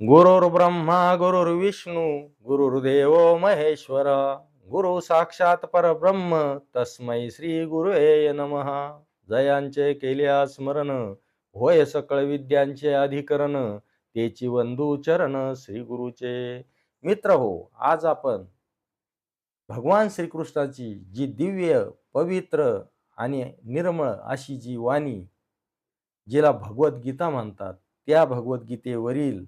गुरुर्ब्रह्मा गुरुर्विष्णू गुरुर्देव महेश्वर गुरु साक्षात परब्रह्म तस्मै श्री गुरुवे नमः. जयांचे केल्या स्मरण होय सकळ विद्यांचे अधिकरण तेची वंदू चरण श्री गुरुचे. मित्र हो, आज आपण भगवान श्रीकृष्णाची जी दिव्य पवित्र आणि निर्मळ अशी जी वाणी, जिला भगवद्गीता म्हणतात, त्या भगवद्गीतेवरील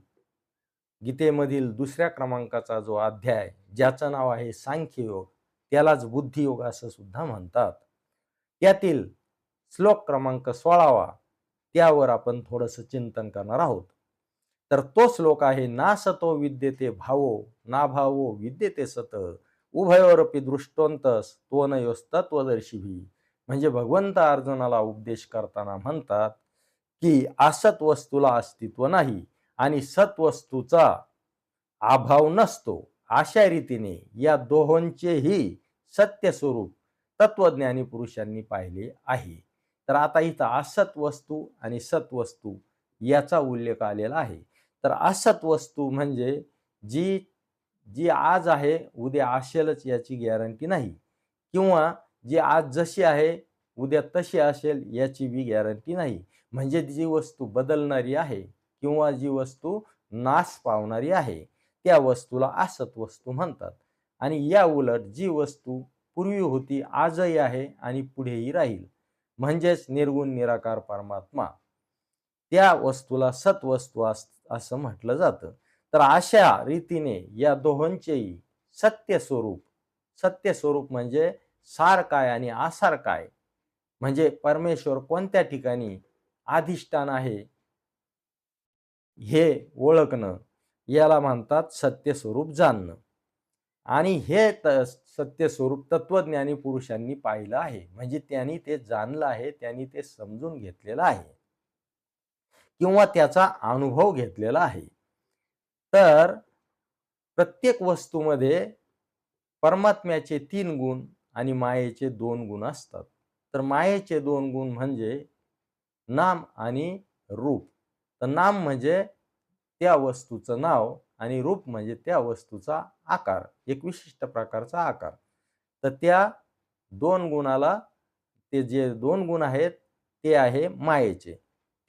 गीतेमधील दुसऱ्या क्रमांकाचा जो अध्याय, ज्याचं नाव आहे सांख्ययोग, त्यालाच बुद्धियोग असं सुद्धा म्हणतात, त्यातील श्लोक क्रमांक 16वा, त्यावर आपण थोडंसं चिंतन करणार आहोत. तर तो श्लोक आहे, ना सतो विद्यते भावो ना भावो विद्यते सत उभयोरपि दृष्टोंतस त्वनयोस्तत्वदर्शिभी. म्हणजे भगवंत अर्जुनाला उपदेश करताना म्हणतात की असत वस्तूला अस्तित्व नाही आणि सत्वस्तूचा अभाव नसतो. अशा रीतीने या दोहोंचेही सत्य स्वरूप तत्वज्ञानी पुरुषांनी पाहिले आहे. तर आता इथं असत वस्तू आणि सत्वस्तू याचा उल्लेख आलेला आहे. तर असत वस्तू म्हणजे जी जी आज आहे उद्या असेलच याची गॅरंटी नाही, किंवा जी आज जशी आहे उद्या तशी असेल याची बी गॅरंटी नाही. म्हणजे जी वस्तू बदलणारी आहे किंवा जी वस्तू नाश पावणारी आहे त्या वस्तूला असत वस्तू म्हणतात. आणि या उलट जी वस्तू पूर्वी होती, आजही आहे आणि पुढेही राहील, म्हणजेच निर्गुण निराकार परमात्मा, त्या वस्तूला सत्वस्तू असं म्हटलं जातं. तर अशा रीतीने या दोहोंचेही सत्य स्वरूप म्हणजे सार काय आणि आसार काय, म्हणजे परमेश्वर कोणत्या ठिकाणी अधिष्ठान आहे हे ओळखणं, याला म्हणतात सत्य स्वरूप जाणणं. आणि हे सत्य स्वरूप तत्वज्ञानी पुरुषांनी पाहिलं आहे, म्हणजे त्यांनी ते जाणलं आहे, त्यांनी ते समजून घेतलेलं आहे किंवा त्याचा अनुभव घेतलेला आहे. तर प्रत्येक वस्तूमध्ये परमात्म्याचे 3 गुण आणि मायेचे 2 गुण असतात. तर मायेचे 2 गुण म्हणजे नाम आणि रूप. तर नाम म्हणजे त्या वस्तूचं नाव आणि रूप म्हणजे त्या वस्तूचा आकार, एक विशिष्ट प्रकारचा आकार. तर त्या 2 गुणाला, ते जे 2 गुण आहेत ते आहे मायेचे.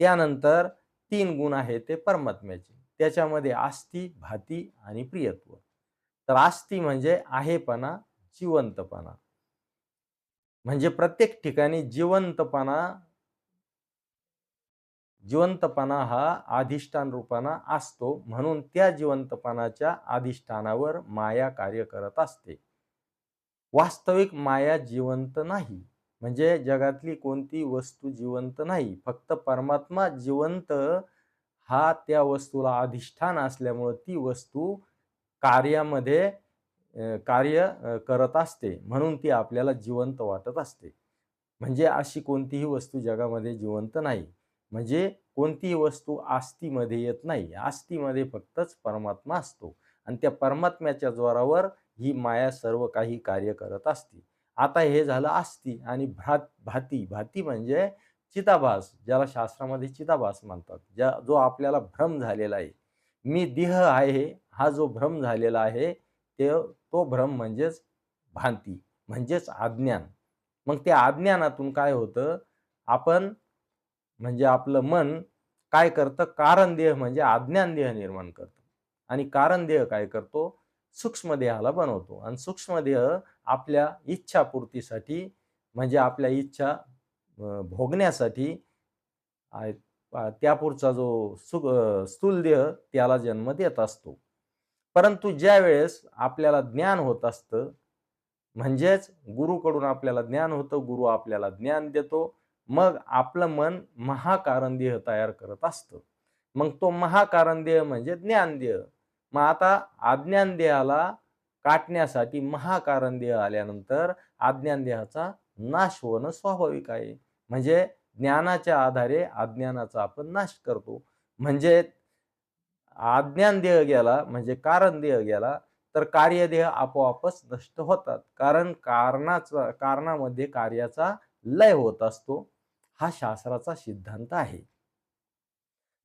त्यानंतर 3 गुण आहेत ते परमात्म्याचे. त्याच्यामध्ये आस्ती, भाती आणि प्रियत्व. तर आस्ती म्हणजे आहेपणा, जिवंतपणा. म्हणजे प्रत्येक ठिकाणी जिवंतपणा हा अधिष्ठान रूपाना असतो, म्हणून त्या जिवंतपणाच्या अधिष्ठानावर माया कार्य करत असते. वास्तविक माया जिवंत नाही, म्हणजे जगातली कोणती वस्तू जिवंत नाही, फक्त परमात्मा जिवंत हा त्या वस्तूला अधिष्ठान असल्यामुळे ती वस्तू कार्यामध्ये कार्य करत असते, म्हणून ती आपल्याला जिवंत वाटत असते. म्हणजे अशी कोणतीही वस्तू जगामध्ये जिवंत नाही. म्हणजे कोणतीही वस्तू आस्तीमध्ये येत नाही. आस्तीमध्ये फक्तच परमात्मा असतो आणि त्या परमात्म्याच्या जोरावर ही माया सर्व काही कार्य करत असते. आता हे झालं आस्ती. आणि भाती. भाती म्हणजे चिदाभास, ज्याला शास्त्रामध्ये चिदाभास म्हणतात, जो आपल्याला भ्रम झालेला आहे. मी देह आहे हा जो भ्रम झालेला आहे, तो भ्रम म्हणजेच भांती, म्हणजेच अज्ञान. मग त्या अज्ञानातून काय होतं, आपण म्हणजे आपलं मन काय करतं, कारण देह म्हणजे अज्ञान देह निर्माण करतं. आणि कारण देह काय करतो, सूक्ष्म देहाला बनवतो. आणि सूक्ष्म देह आपल्या इच्छापूर्तीसाठी, म्हणजे आपल्या इच्छा भोगण्यासाठी त्यापुढचा जो स्थूल देह त्याला जन्म देत असतो. परंतु ज्या वेळेस आपल्याला ज्ञान होत असतं, म्हणजेच गुरुकडून आपल्याला ज्ञान होतं, गुरु आपल्याला ज्ञान देतो, मग आपलं मन महाकारण देह तयार करत असतं. मग तो महाकारण देह म्हणजे ज्ञान देह. मग आता अज्ञान देहाला काटण्यासाठी महाकारण देह आल्यानंतर अज्ञान देहाचा नाश होणं स्वाभाविक आहे. म्हणजे ज्ञानाच्या आधारे अज्ञानाचा आपण नाश करतो. म्हणजे अज्ञान देह गेला म्हणजे कारण देह गेला, तर कार्यदेह आपोआपच नष्ट होतात. कारण कारणामध्ये कार्याचा लय होत असतो. हा शास्त्राचा सिद्धांत आहे.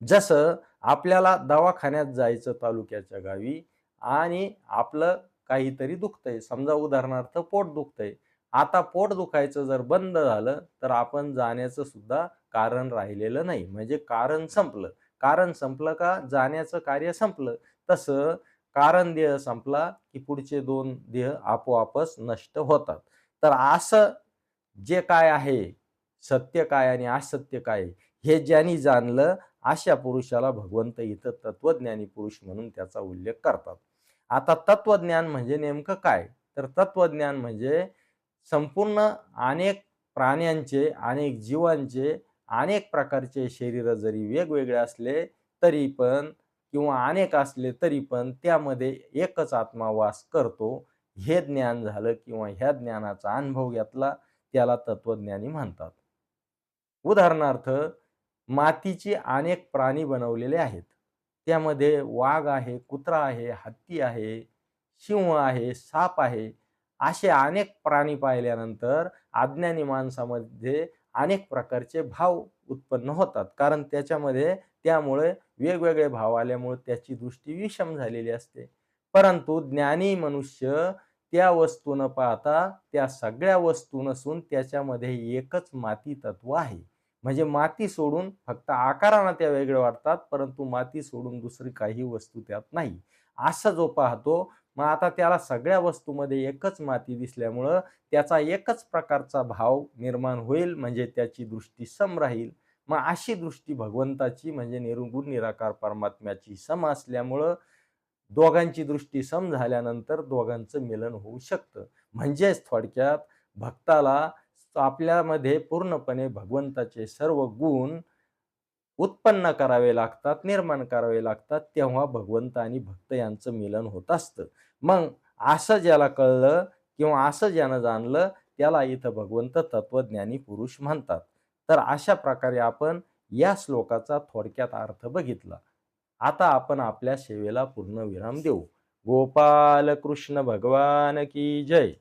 जसं आपल्याला दवाखान्यात जायचं तालुक्याच्या गावी आणि आपलं काहीतरी दुखतंय. समजा उदाहरणार्थ पोट दुखतंय. आता पोट दुखायचं जर बंद झालं, तर आपण जाण्याचं सुद्धा कारण राहिलेलं नाही. म्हणजे कारण संपलं. कारण संपलं का जाण्याचं कार्य संपलं. तसं कारण देह संपला, की पुढचे 2 देह आपोआपच नष्ट होतात. तर असं जे काय आहे, सत्य काय आणि असत्य काय हे ज्यांनी जाणलं, अशा पुरुषाला भगवंत इथं तत्वज्ञानी पुरुष म्हणून त्याचा उल्लेख करतात. आता तत्वज्ञान म्हणजे नेमकं काय? तर तत्वज्ञान म्हणजे संपूर्ण अनेक प्राण्यांचे, अनेक जीवांचे, अनेक प्रकारचे शरीर जरी वेगवेगळे असले, तरी पण किंवा अनेक असले तरी पण त्यामध्ये एकच आत्मा वास करतो. हे ज्ञान झालं किंवा ह्या ज्ञानाचा अनुभव घेतला, त्याला तत्वज्ञानी म्हणतात. उदाहरणार्थ, मातीचे अनेक प्राणी बनवलेले आहेत. त्यामध्ये वाघ आहे, कुत्रा आहे, हत्ती आहे, सिंह आहे, साप आहे. असे अनेक प्राणी पाहिल्यानंतर अज्ञानी माणसामध्ये अनेक प्रकारचे भाव उत्पन्न होतात. कारण त्यामुळे वेगवेगळे भाव आल्यामुळे त्याची दृष्टी विषम झालेली असते. परंतु ज्ञानी मनुष्य त्या वस्तू न पाहता त्या सगळ्या वस्तू नसून त्याच्यामध्ये एकच माती तत्व आहे. म्हणजे माती सोडून फक्त आकाराने त्या वेगळ्या वाटतात, परंतु माती सोडून दुसरी काही वस्तू त्यात नाही. असं जो पाहतो, मग आता त्याला सगळ्या वस्तूमध्ये एकच माती दिसल्यामुळं त्याचा एकच प्रकारचा भाव निर्माण होईल, म्हणजे त्याची दृष्टी सम राहील. मग अशी दृष्टी भगवंताची म्हणजे निर्गुण निराकार परमात्म्याची सम असल्यामुळं दोघांची दृष्टी सम झाल्यानंतर दोघांचं मिलन होऊ शकतं. म्हणजेच थोडक्यात भक्ताला आपल्यामध्ये पूर्णपणे भगवंताचे सर्व गुण उत्पन्न करावे लागतात, निर्माण करावे लागतात, तेव्हा भगवंत आणि भक्त यांचं मिलन होत असतं. मग असं ज्याला कळलं किंवा असं ज्यानं जाणलं, त्याला इथं भगवंत तत्वज्ञानी पुरुष म्हणतात. तर अशा प्रकारे आपण या श्लोकाचा थोडक्यात अर्थ बघितला. आता आपण आपल्या सेवेला पूर्णविराम देऊ. गोपाल कृष्ण भगवान की जय.